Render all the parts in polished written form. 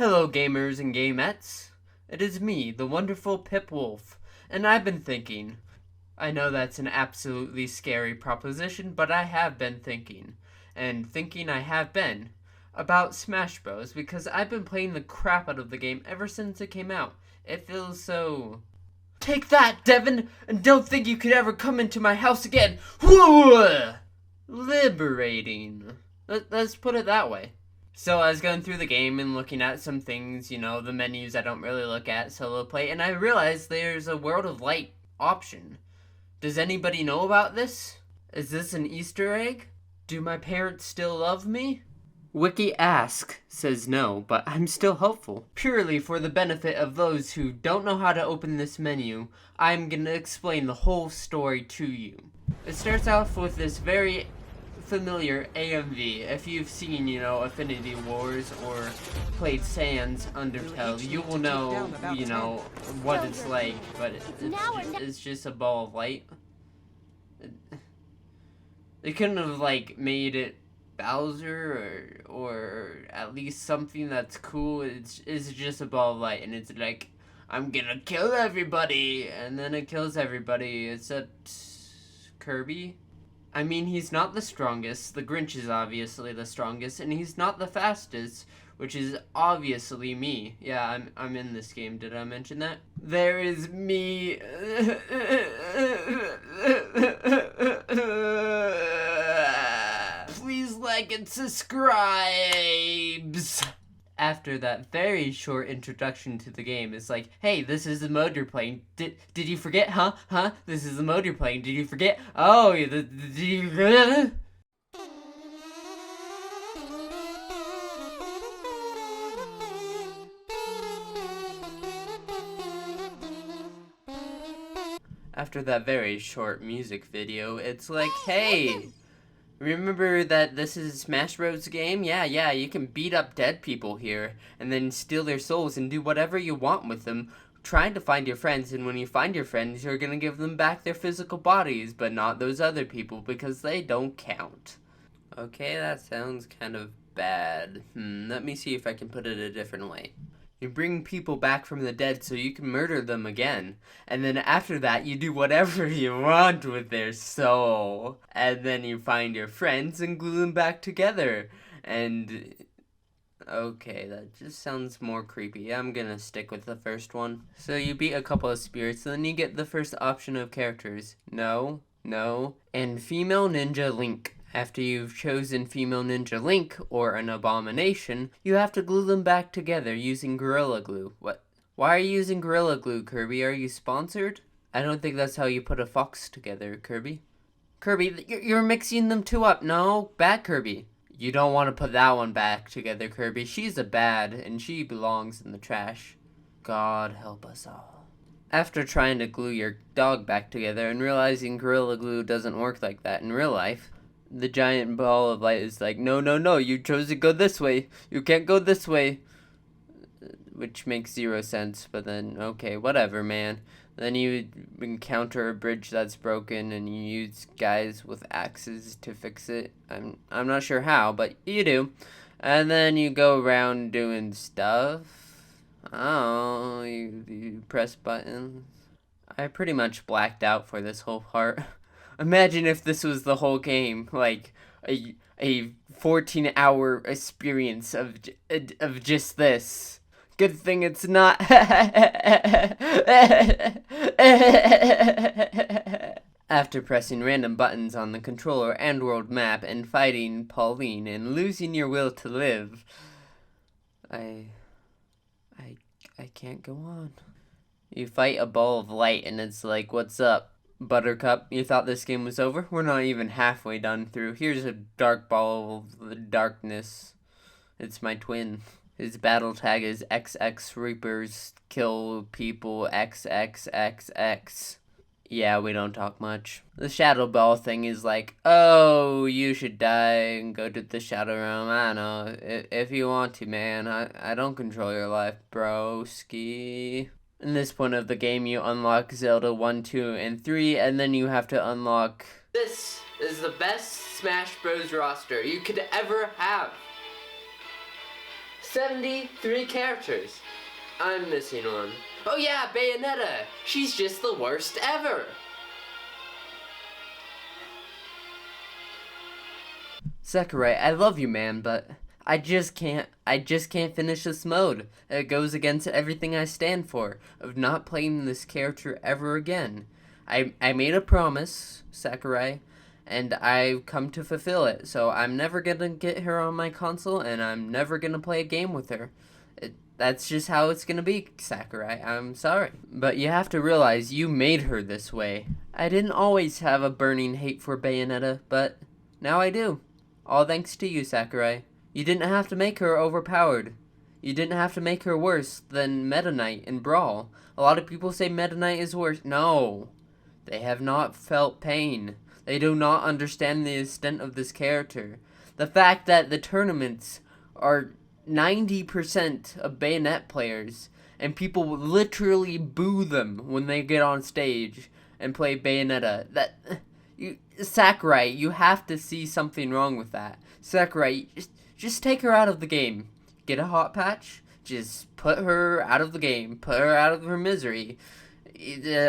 Hello gamers and gamettes. It is me, the wonderful Pip Wolf, and I've been thinking. I know that's an absolutely scary proposition, but I have been thinking. And thinking I have been about Smash Bros. Because I've been playing the crap out of the game ever since it came out. It feels so... Take that, Devin! And don't think you could ever come into my house again! Liberating. Let's put it that way. So I was going through the game and looking at some things, the menus I don't really look at solo play, and I realized there's a World of Light option. Does anybody know about this? Is this an Easter egg? Do my parents still love me? Wiki Ask says no, but I'm still hopeful. Purely for the benefit of those who don't know how to open this menu, I'm gonna explain the whole story to you. It starts off with this very familiar AMV. If you've seen, Affinity Wars or played Sans Undertale, you will know, what it's like, but it's just a ball of light. They couldn't have, made it Bowser or at least something that's cool. It's just a ball of light, and it's like, I'm gonna kill everybody, and then it kills everybody, except Kirby. I mean, he's not the strongest. The Grinch is obviously the strongest, and he's not the fastest, which is obviously me. Yeah, I'm in this game. Did I mention that? There is me. Please like and subscribes. After that very short introduction to the game, it's like, hey, this is the mode you're playing. Did you forget? Huh? This is the mode you're playing. Did you forget? Oh, did you... After that very short music video, it's like, hey... Remember that this is a Smash Bros. Game? Yeah, you can beat up dead people here, and then steal their souls and do whatever you want with them, trying to find your friends, and when you find your friends, you're gonna give them back their physical bodies, but not those other people, because they don't count. Okay, that sounds kind of bad. Let me see if I can put it a different way. You bring people back from the dead so you can murder them again. And then after that, you do whatever you want with their soul. And then you find your friends and glue them back together. And... okay, that just sounds more creepy. I'm gonna stick with the first one. So you beat a couple of spirits, and then you get the first option of characters. No, and Female Ninja Link. After you've chosen Female Ninja Link, or an abomination, you have to glue them back together using Gorilla Glue. What? Why are you using Gorilla Glue, Kirby? Are you sponsored? I don't think that's how you put a fox together, Kirby. Kirby, you're mixing them two up. No, bad Kirby. You don't want to put that one back together, Kirby. She's a bad, and she belongs in the trash. God help us all. After trying to glue your dog back together and realizing Gorilla Glue doesn't work like that in real life, the giant ball of light is like, no, you chose to go this way. You can't go this way. Which makes zero sense, but then, okay, whatever, man. Then you encounter a bridge that's broken, and you use guys with axes to fix it. I'm not sure how, but you do. And then you go around doing stuff. Oh, you press buttons. I pretty much blacked out for this whole part. Imagine if this was the whole game, like a 14-hour experience of just this. Good thing it's not. After pressing random buttons on the controller and world map and fighting Pauline and losing your will to live, I can't go on. You fight a ball of light and it's like, what's up? Buttercup, you thought this game was over? We're not even halfway done through. Here's a dark ball of darkness. It's my twin. His battle tag is XX Reapers kill people XXXX. Yeah, we don't talk much. The Shadow Ball thing is like, oh, you should die and go to the Shadow Realm. I don't know. If you want to, man. I don't control your life, broski. In this point of the game, you unlock Zelda 1, 2, and 3, and then you have to unlock... This is the best Smash Bros. Roster you could ever have. 73 characters. I'm missing one. Oh yeah, Bayonetta! She's just the worst ever! Sakurai, I love you, man, but I just can't finish this mode. It goes against everything I stand for, of not playing this character ever again. I made a promise, Sakurai, and I've come to fulfill it, so I'm never gonna get her on my console, and I'm never gonna play a game with her. That's just how it's gonna be, Sakurai. I'm sorry. But you have to realize you made her this way. I didn't always have a burning hate for Bayonetta, but now I do. All thanks to you, Sakurai. You didn't have to make her overpowered. You didn't have to make her worse than Meta Knight in Brawl. A lot of people say Meta Knight is worse. No. They have not felt pain. They do not understand the extent of this character. The fact that the tournaments are 90% of Bayonet players, and people literally boo them when they get on stage and play Bayonetta. Sakurai, you have to see something wrong with that. Sakurai, just take her out of the game. Get a hot patch. Just put her out of the game. Put her out of her misery.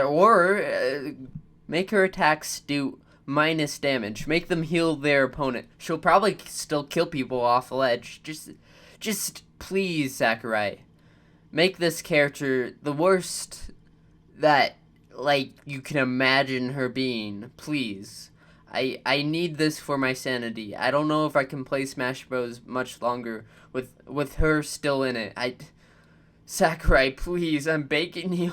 Or make her attacks do minus damage. Make them heal their opponent. She'll probably still kill people off the ledge. Just please, Sakurai. Make this character the worst that, you can imagine her being. Please. I need this for my sanity. I don't know if I can play Smash Bros. Much longer with her still in it. Sakurai, please, I'm begging you.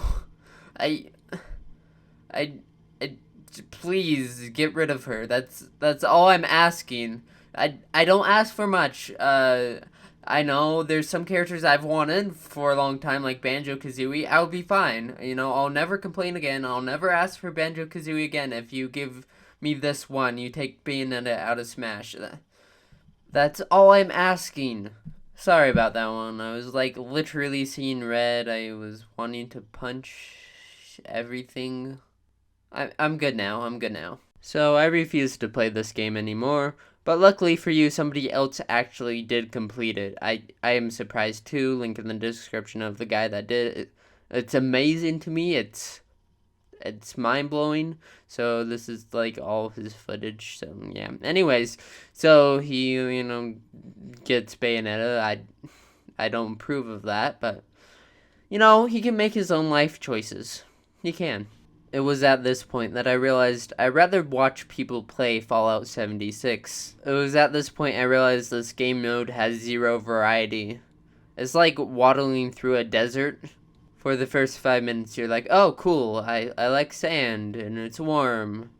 Please get rid of her. That's all I'm asking. I don't ask for much. I know there's some characters I've wanted for a long time, like Banjo-Kazooie. I'll be fine. I'll never complain again. I'll never ask for Banjo-Kazooie again if you give me this one. You take Bayonetta out of Smash. That's all I'm asking. Sorry about that one. I was, literally seeing red. I was wanting to punch everything. I'm good now. So I refuse to play this game anymore. But luckily for you, somebody else actually did complete it. I am surprised too. Link in the description of the guy that did it. It's amazing to me. It's mind-blowing. So this is all of his footage. So yeah. Anyways, so he gets Bayonetta. I don't approve of that, but he can make his own life choices. He can. It was at this point that I realized I'd rather watch people play Fallout 76. It was at this point I realized this game mode has zero variety. It's like waddling through a desert. For the first 5 minutes you're like, oh cool, I like sand and it's warm.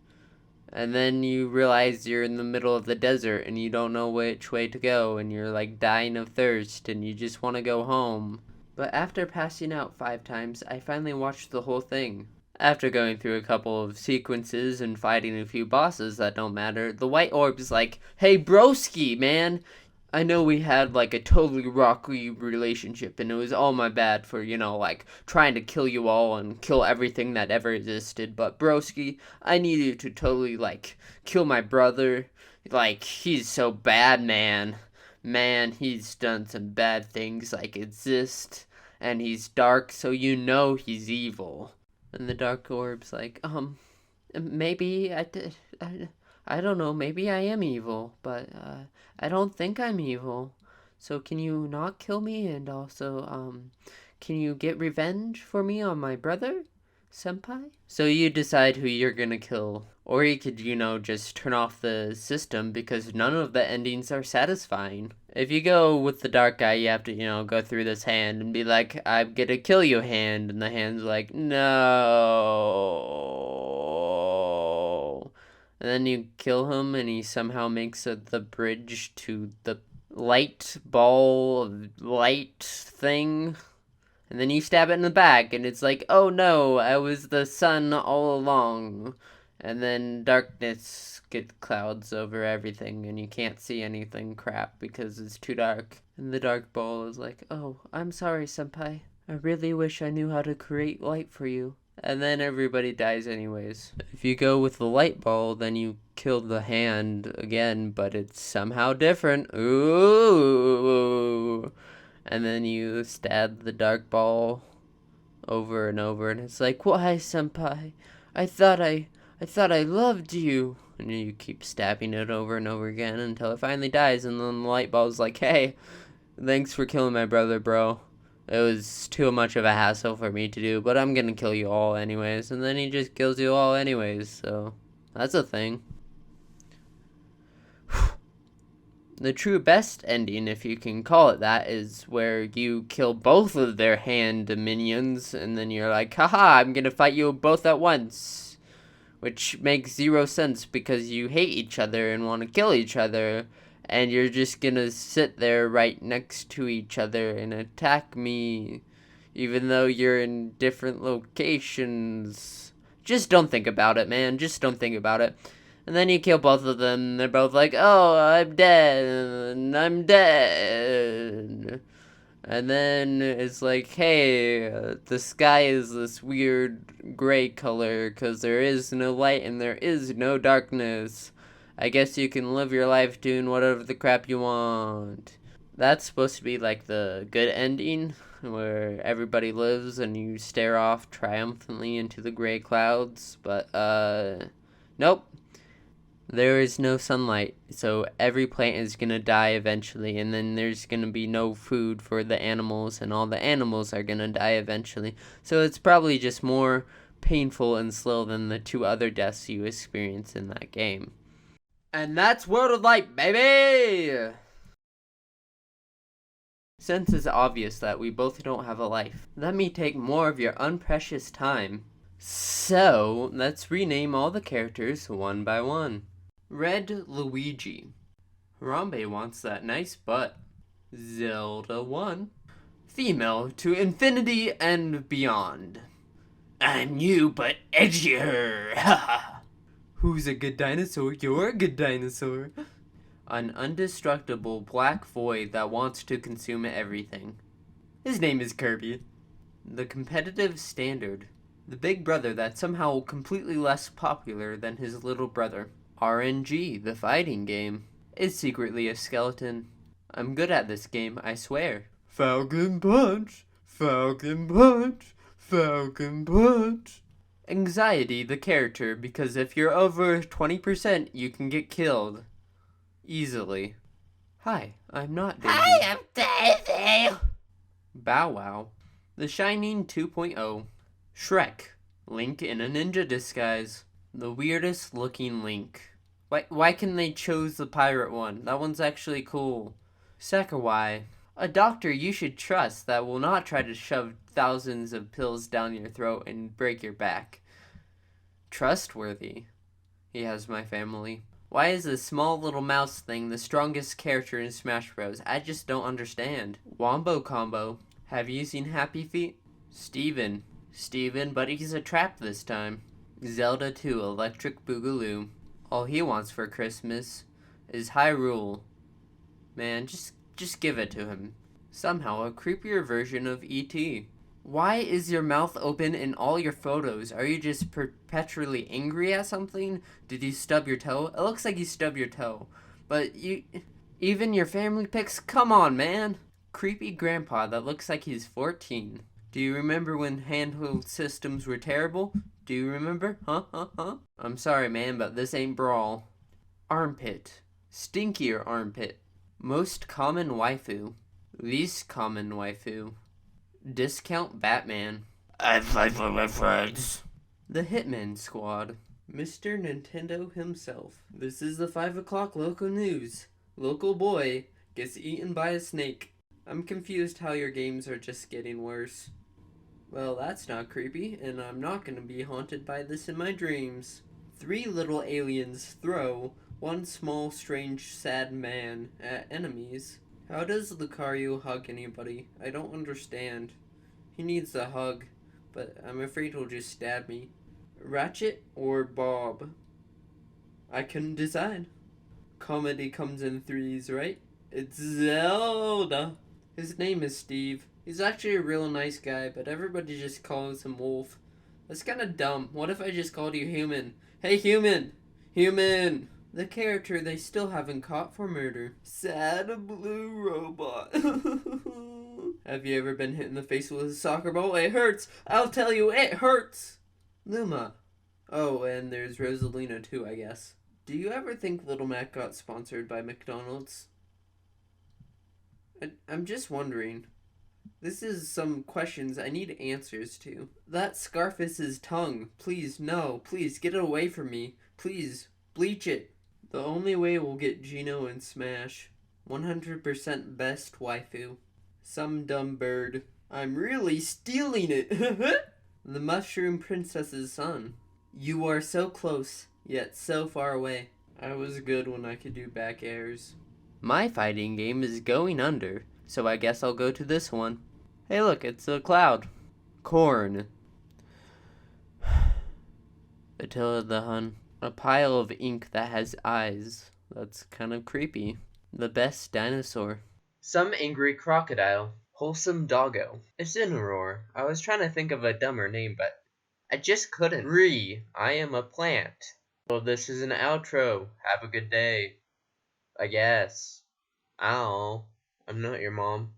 And then you realize you're in the middle of the desert and you don't know which way to go and you're dying of thirst and you just want to go home. But after passing out 5 times, I finally watched the whole thing. After going through a couple of sequences and fighting a few bosses that don't matter, the white orb's like, hey broski, man, I know we had a totally rocky relationship and it was all my bad for, trying to kill you all and kill everything that ever existed, but broski, I need you to totally, kill my brother. He's so bad, man. Man, he's done some bad things, exist, and he's dark, so he's evil. And the dark orb's like, maybe I don't know, maybe I am evil, but, I don't think I'm evil. So can you not kill me, and also, can you get revenge for me on my brother, senpai? So you decide who you're gonna kill. Or you could, just turn off the system because none of the endings are satisfying. If you go with the dark guy, you have to, go through this hand and be like, I'm gonna kill you, hand. And the hand's like, no. And then you kill him and he somehow makes the bridge to the light ball, light thing. And then you stab it in the back and it's like, oh no, I was the sun all along. And then darkness clouds over everything and you can't see anything crap because it's too dark. And the dark ball is like, oh, I'm sorry, senpai. I really wish I knew how to create light for you. And then everybody dies anyways. If you go with the light ball, then you kill the hand again, but it's somehow different. Ooh. And then you stab the dark ball over and over, and it's like, why, senpai? I thought I loved you. And you keep stabbing it over and over again until it finally dies, and then the light ball's like, hey, thanks for killing my brother, bro. It was too much of a hassle for me to do, but I'm gonna kill you all anyways. And then he just kills you all anyways, so that's a thing. The true best ending, if you can call it that, is where you kill both of their hand minions, and then you're like, haha, I'm gonna fight you both at once. Which makes zero sense because you hate each other and want to kill each other, and you're just gonna sit there right next to each other and attack me, even though you're in different locations. Just don't think about it, man. Just don't think about it. And then you kill both of them, they're both like, oh, I'm dead, I'm dead. And then it's like, hey, the sky is this weird gray color because there is no light and there is no darkness. I guess you can live your life doing whatever the crap you want. That's supposed to be like the good ending, where everybody lives and you stare off triumphantly into the gray clouds, but, nope. There is no sunlight, so every plant is gonna die eventually, and then there's gonna be no food for the animals, and all the animals are gonna die eventually. So it's probably just more painful and slow than the two other deaths you experience in that game. And that's World of Light, baby! Since it's obvious that we both don't have a life, let me take more of your unprecious time. So, let's rename all the characters one by one. Red Luigi. Harambe wants that nice butt. Zelda 1. Female to infinity and beyond. I'm new but edgier. Who's a good dinosaur? You're a good dinosaur. An indestructible black void that wants to consume everything. His name is Kirby. The competitive standard. The big brother that's somehow completely less popular than his little brother. RNG, the fighting game, is secretly a skeleton. I'm good at this game, I swear. Falcon Punch, Falcon Punch, Falcon Punch. Anxiety, the character, because if you're over 20%, you can get killed. Easily. Hi, I'm not Daisy. Hi, I'm Daisy. Bow Wow. The Shining 2.0. Shrek. Link in a ninja disguise. The weirdest looking Link. Why can they choose the pirate one? That one's actually cool. Sakurai. A doctor you should trust that will not try to shove thousands of pills down your throat and break your back. Trustworthy. He has my family. Why is this small little mouse thing the strongest character in Smash Bros? I just don't understand. Wombo Combo. Have you seen Happy Feet? Steven, but he's a trap this time. Zelda 2 Electric Boogaloo. All he wants for Christmas is Hyrule. Man, just give it to him. Somehow a creepier version of E.T. Why is your mouth open in all your photos? Are you just perpetually angry at something? Did you stub your toe? It looks like you stubbed your toe. But even your family pics? Come on, man. Creepy grandpa that looks like he's 14. Do you remember when handheld systems were terrible? Do you remember? Huh? I'm sorry, man, but this ain't Brawl. Armpit. Stinkier armpit. Most common waifu. Least common waifu. Discount Batman. I fight for my friends. The Hitman Squad. Mr. Nintendo himself. This is the 5 o'clock local news. Local boy gets eaten by a snake. I'm confused how your games are just getting worse. Well, that's not creepy, and I'm not gonna be haunted by this in my dreams. 3 little aliens throw 1 small, strange, sad man at enemies. How does Lucario hug anybody? I don't understand. He needs a hug, but I'm afraid he'll just stab me. Ratchet or Bob? I couldn't decide. Comedy comes in threes, right? It's Zelda. His name is Steve. He's actually a real nice guy, but everybody just calls him Wolf. That's kinda dumb. What if I just called you Human? Hey, Human! Human! The character they still haven't caught for murder. Sad blue robot. Have you ever been hit in the face with a soccer ball? It hurts! I'll tell you, it hurts! Luma. Oh, and there's Rosalina too, I guess. Do you ever think Little Mac got sponsored by McDonald's? I'm just wondering. This is some questions I need answers to. That scarf is his tongue. Please, no. Please, get it away from me. Please, bleach it. The only way we'll get Gino in Smash. 100% best waifu. Some dumb bird. I'm really stealing it. The Mushroom Princess's son. You are so close, yet so far away. I was good when I could do back airs. My fighting game is going under, so I guess I'll go to this one. Hey look, it's a cloud. Corn. Attila the Hun. A pile of ink that has eyes. That's kind of creepy. The best dinosaur. Some angry crocodile. Wholesome doggo. Incineroar. I was trying to think of a dumber name, but I just couldn't. I am a plant. Well, this is an outro. Have a good day. I guess. Ow. I'm not your mom.